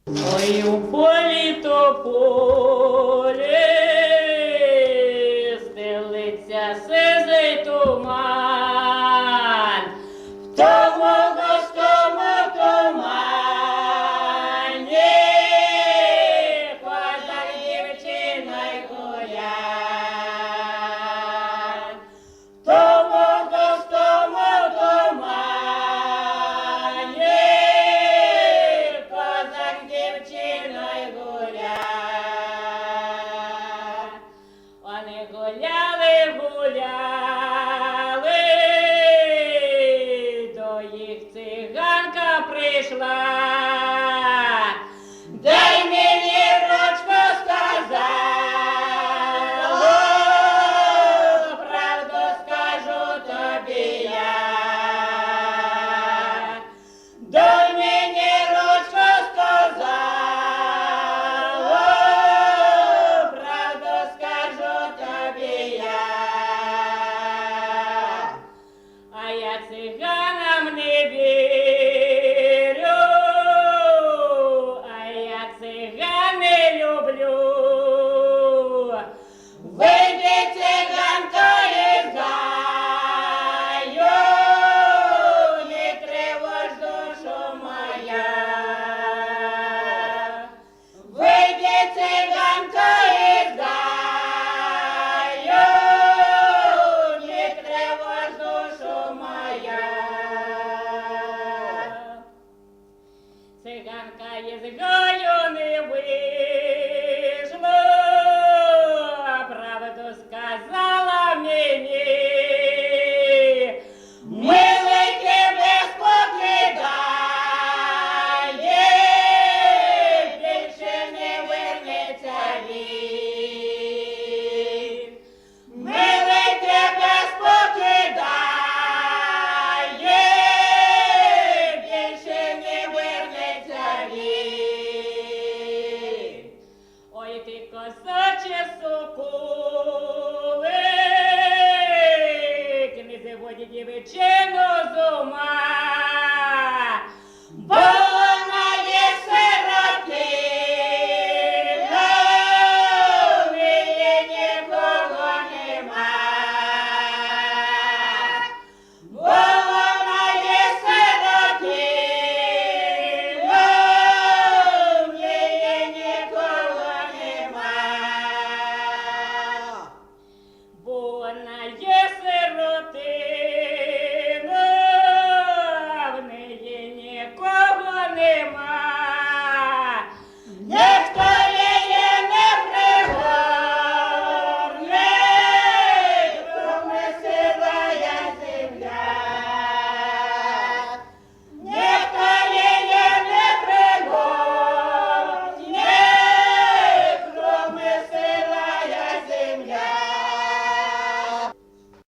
Ой, у полі тополі стелиться сизий туман, в тому густому тумані козак дівчиною гуляє. В тому густому тумані козак дівчиною гуляє. Вони гуляли, до їх циганка прийшла. Дай мені ручку, сказала, правду скажу тобі я. Дай мені ручку, сказала, правду скажу тобі я. А я циганам не вірю, а я циган не люблю. Вийди, циганко, із гаю, не тривож душу моя. Вийди, циганко, із гаю, не тривож душу моя. Циганка із гаю не вийде,